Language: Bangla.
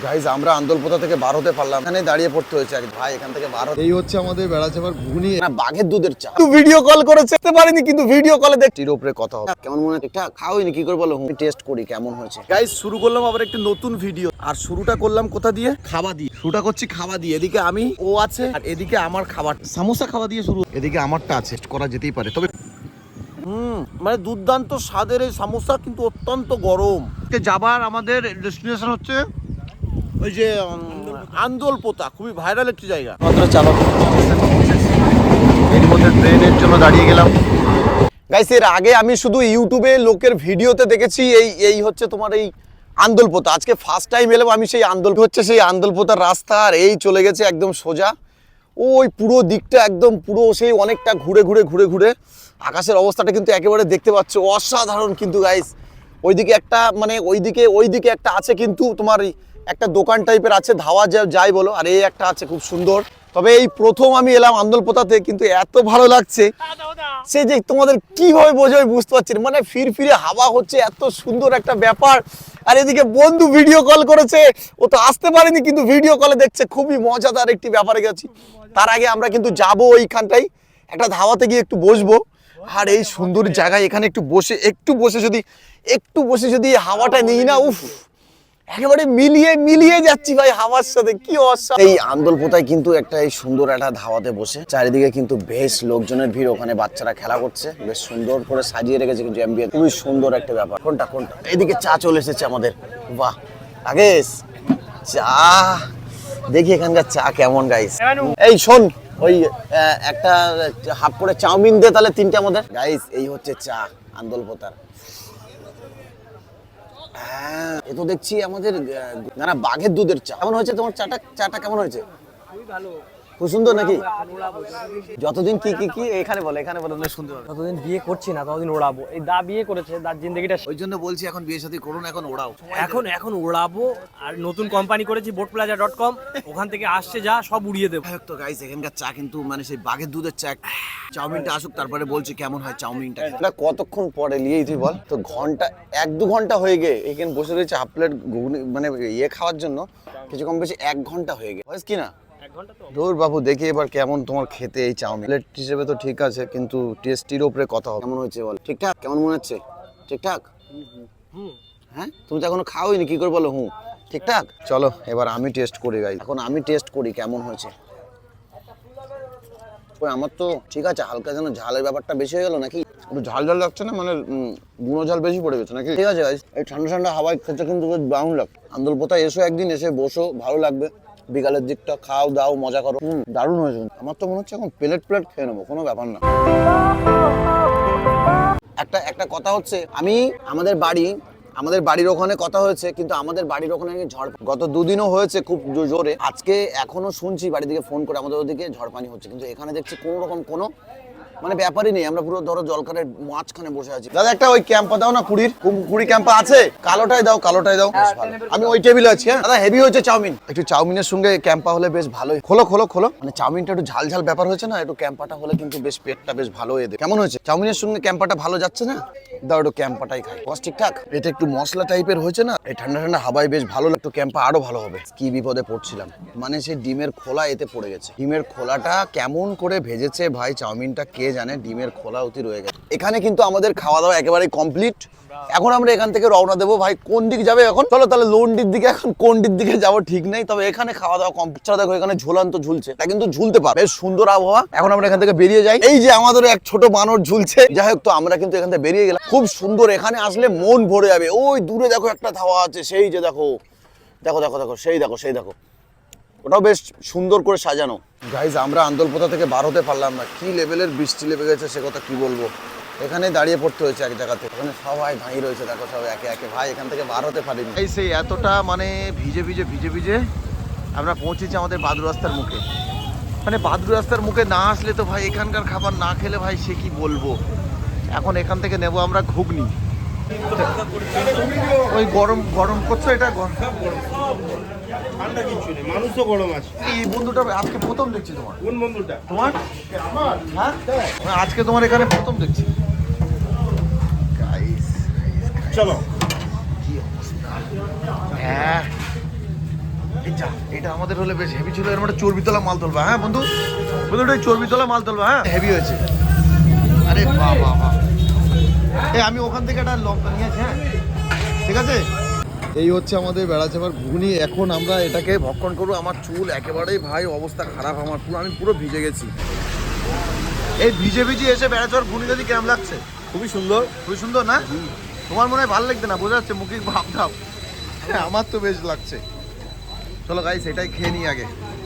গাইজ আমরা আন্দোলপোতা থেকে বার হতে পারলাম, এখানে দাঁড়িয়ে পড়তে হয়েছে এক ভাই, এখান থেকে বার হতে। এই হচ্ছে আমাদের বেড়াচাপার ঘুগনি, বাঘের দুধের চা। ভিডিও কল করে চেতে পারিনি, কিন্তু ভিডিও কলে দেখটির উপরে কথা হবে। কেমন মনে হয়? ঠিকঠাক খাওয়াইনি, কি করে বলো, টেস্ট করি কেমন হয়েছে। গাইজ শুরু করলাম আবার একটি নতুন ভিডিও, আর শুরুটা করলাম কোথা দিয়ে? খাওয়া দিয়ে। শুরুটা করছি খাওয়া দিয়ে। এদিকে আমি ও আছে, আর এদিকে আমার খাবার সামোসা খাওয়া দিয়ে শুরু। এদিকে আমারটা আছে, করা যেতেই পারে। তবে মানে দুর্দান্ত স্বাদের এই সামোসা, কিন্তু অত্যন্ত গরম। যাবার আমাদের ডেস্টিনেশন হচ্ছে ওই যে আন্দোলপোতা, খুবই ভাইরাল একটি জায়গা। এর মধ্যে ট্রেনের জন্য দাঁড়িয়ে গেলাম। গাইস এর আগে আমি শুধু ইউটিউবে লোকের ভিডিওতে দেখেছি এই হচ্ছে তোমার এই আন্দোলপোতা। আজকে ফার্স্ট টাইম এলাম আমি সেই হচ্ছে সেই আন্দোলপোতার রাস্তা, আর এই চলে গেছে একদম সোজা ওই পুরো দিকটা, একদম পুরো সেই অনেকটা ঘুরে ঘুরে ঘুরে ঘুরে। আকাশের অবস্থাটা কিন্তু একেবারে দেখতে পাচ্ছ অসাধারণ। কিন্তু গাইস ওইদিকে একটা মানে ওইদিকে একটা আছে, কিন্তু তোমার একটা দোকান টাইপের আছে, ধাওয়া যাই বলো, আর এই একটা আছে খুব সুন্দর। তবে এই প্রথম আমি এলাম আন্দোলপোতাতে, কিন্তু এত ভালো লাগছে সে যে তোমাদের কিভাবে বোঝাই বুঝতে পারছি না। মানে ফিরফিরে হাওয়া হচ্ছে, এত সুন্দর একটা ব্যাপার। আর এদিকে বন্ধু ভিডিও কল করেছে, ও তো আসতে পারেনি, কিন্তু ভিডিও কলে দেখছে। খুবই মজাদার একটি ব্যাপারে গেছি। তার আগে আমরা কিন্তু যাবো ওইখানটাই একটা ধাওয়াতে গিয়ে একটু বসবো, আর এই সুন্দর জায়গায় এখানে একটু বসে যদি হাওয়াটা নিই না, উফ একেবারে মিলিয়ে যাচ্ছি ভাই হাওয়ার সাথে, কি অসাধারণ। এই আন্দোলপোতায় কিন্তু একটা এই সুন্দর একটা ধাওয়াতে বসে, চারিদিকে কিন্তু বেশ লোকজনের ভিড়। ওখানে বাচ্চারা খেলা করছে, বেশ সুন্দর করে সাজিয়ে রেখেছে কিন্তু অ্যাম্বিয়েন্স, খুবই সুন্দর একটা ব্যাপার। কোনটা এদিকে চা চলে এসেছে আমাদের। বাহ আগেস চা, দেখি এখানকার চা কেমন গাইস। এই শোন, ওই একটা হাফ করে চাউমিন দে তাহলে, তিনটে আমাদের। গাইস এই হচ্ছে চা আন্দোলপোতার। হ্যাঁ এ তো দেখছি আমাদের না বাঘের দুধের চা। কেমন হয়েছে তোমার চাটা কেমন হয়েছে? খুবই ভালো, খুব সুন্দর নাকি? যতদিন কি এখানে বলে শুনতে পাবে। যতদিন বিয়ে করছি না ততদিন ওড়াবো। এই দা বিয়ে করেছে, দার জিন্দগিটা ওই জন্য বলছি এখন বিয়ে শাদী করুন, এখন ওড়াও। এখন ওড়াবো। আর নতুন কোম্পানি করেছি boatplaza.com, ওখান থেকে আসছে যা সব উড়িয়ে দেবো। তো গাইস এখানকার চা কিন্তু মানে সেই বাঘের দুধের চা। চাউমিনটা আসুক তারপরে বলছি কেমন হয় চাউমিনটা। এটা কতক্ষণ পরে নিয়েই তুই বল তো? ঘন্টা 1-2 ঘন্টা হয়ে গে এখানে বসে রয়েছে হাফ প্লেট ঘুগনি মানে ইয়ে খাওয়ার জন্য। কিছু কম বেশি 1 ঘন্টা হয়ে গে, বুঝছ কি না? দূর বাবু, দেখি এবার কেমন তোমার খেতে এই চাউমিন। প্লেট হিসেবে তো ঠিক আছে, কিন্তু টেস্টির উপরে কথা হবে। কেমন হয়েছে বল? ঠিকঠাক? কেমন মনে হচ্ছে? ঠিকঠাক? হ্যাঁ তুমি তো এখনো খাওইনি, কি করে বলো ঠিকঠাক? চলো এবার আমি টেস্ট করি গাই, এখন আমি টেস্ট করি কেমন হয়েছে। আমার তো ঠিক আছে, হালকা যেন ঝালের ব্যাপারটা বেশি হয়ে গেল নাকি? একটু ঝাল লাগছে না, মানে গুঁড়ো ঝাল বেশি পড়ে গেছে নাকি? ঠিক আছে গাইস, এই ঠান্ডা হাওয়ায় খেতে কিন্তু বেশ দারুণ লাগে। আন্দোলপোতায় এসো একদিন, এসে বসো, ভালো লাগবে। বিকালের দিকটা খাও দাও, মজা করো। দারুণ হয়েছে। আমার তো মনে হচ্ছে এখন প্লেট খেয়ে নেবো, কোনো ব্যাপার না। একটা কথা হচ্ছে, আমাদের বাড়ির ওখানে কথা হয়েছে, কিন্তু আমাদের বাড়ির ওখানে ঝড় গত 2 দিনও হয়েছে খুব জোরে। আজকে এখনো শুনছি বাড়ি থেকে ফোন করে আমাদের ওদিকে ঝড়পানি হচ্ছে, কিন্তু এখানে দেখছি কোনো রকম কোনো মানে ব্যাপারই নেই। আমরা পুরো ধরো জলকারের মাঝখানে বসে আছি। দাদা একটা ওই ক্যাম্পা দাও না, কুড়ি ক্যাম্পা আছে, কালোটাই দাও। আমি ওই টেবিলে আছি। হ্যাঁ দাদা, হেভি হয়েছে চাউমিন। একটু চাউমিনের সঙ্গে ক্যাম্পা হলে বেশ ভালোই। খোলো মানে চাউমিনটা একটু ঝাল ব্যাপার হয়েছে না, একটু ক্যাম্পাটা হলে কিন্তু বেশ পেটটা বেশ ভালো হয়ে কেমন হয়েছে? চাউমিনের সঙ্গে ক্যাম্পাটা ভালো যাচ্ছে না? দাও একটু ক্যাম্পাটাই খাই। বস ঠিকঠাক? এটা একটু মশলা টাইপের হয়েছে না, এই ঠান্ডা হাওয়ায় বেশ ভালো লাগতো। ক্যাম্পা আরো ভালো হবে। কি বিপদে পড়ছিলাম, মানে সেই ডিমের খোলা এতে পড়ে গেছে। ডিমের খোলাটা কেমন করে ভেজেছে ভাই চাউমিনটা কে জানে, ডিমের খোলা অতি রয়ে গেছে। এখানে কিন্তু আমাদের খাওয়া দাওয়া একেবারে কমপ্লিট। এখন আমরা এখান থেকে রওনা দেবো। ভাই কোন দিক যাবে এখন? চলো তাহলে লন্ডির দিকে। এখন কোন দিকে যাবো ঠিক নেই, তবে এখানে খাওয়া দাওয়া কমপ্লিট। দেখো এখানে ঝুলন্ত ঝুলছে, তা কিন্তু ঝুলতে পারে, বেশ সুন্দর আবহাওয়া। এখন আমরা এখান থেকে বেরিয়ে যাই। এই যে আমাদের এক ছোট বানর ঝুলছে, যাই হোক, তো আমরা কিন্তু এখান থেকে বেরিয়ে গেলাম। খুব সুন্দর, এখানে আসলে মন ভরে যাবে। ওই দূরে দেখো একটা ধাওয়া আছে, সেই যে দেখো সেই দেখো ওটাও বেশ সুন্দর করে সাজানো। গাইজ আমরা আন্দোলপোতা থেকে বার হতে পারলাম না, কি লেভেলের বৃষ্টি লেগে গেছে সে কথা কি বলবো। এখানে দাঁড়িয়ে পড়তে হয়েছে এক জায়গাতে, ওখানে সবাই দাঁড়িয়ে রয়েছে, দেখো সব একে ভাই এখান থেকে বার হতে পারিনি। এই সেই এতটা মানে ভিজে আমরা পৌঁছেছি আমাদের বাদুর রাস্তার মুখে। মানে বাদুর রাস্তার মুখে না আসলে তো ভাই এখানকার খাবার না খেলে ভাই সে কি বলবো। এখন এখান থেকে নেব আমরা ঘুগনি। ওই গরম করছো, এটা ঠান্ডা কিছু নেই, মানুষও গরম আছে। এই বন্ধুটা আজকে প্রথম দেখছি। তোমার কোন বন্ধুটা? তোমার? আমার? হ্যাঁ আজকে তোমার এখানে প্রথম দেখছি। গাইস, 走了。 কি অবস্থা! হ্যাঁ, 你 কি 不 অবস্থা! 能 হ্যাঁ এই যা, এটা আমাদের হলে বেশ হেভি ছিল। এর মধ্যে চর্বিতলা মাল তুলবা, হ্যাঁ বন্ধু, বন্ধু ওটা চর্বিতলা মাল তুলবা, হ্যাঁ হেভি হয়েছে। আরে বাহ বাহ বাহ, এই আমি ওখান থেকে একটা লঙ্কা নিয়েছি, হ্যাঁ ঠিক আছে। এই হচ্ছে আমাদের বেড়া চাপার ঘুগনি। এখন আমরা এটাকে ভক্ষণ করবো। আমার চুল একেবারেই ভাই অবস্থা খারাপ, আমার পুরো, আমি পুরো ভিজে গেছি। এই ভিজে ভিজে এসে বেড়া চাপার ঘুগনি যদি কেমন লাগছে? খুবই সুন্দর। খুবই সুন্দর না? তোমার মনে হয় ভালো লাগবে না, বোঝা যাচ্ছে মুখে ভাব ভাব। আমার তো বেশ লাগছে। চলো গাইস, এটাই খেয়ে নিই আগে।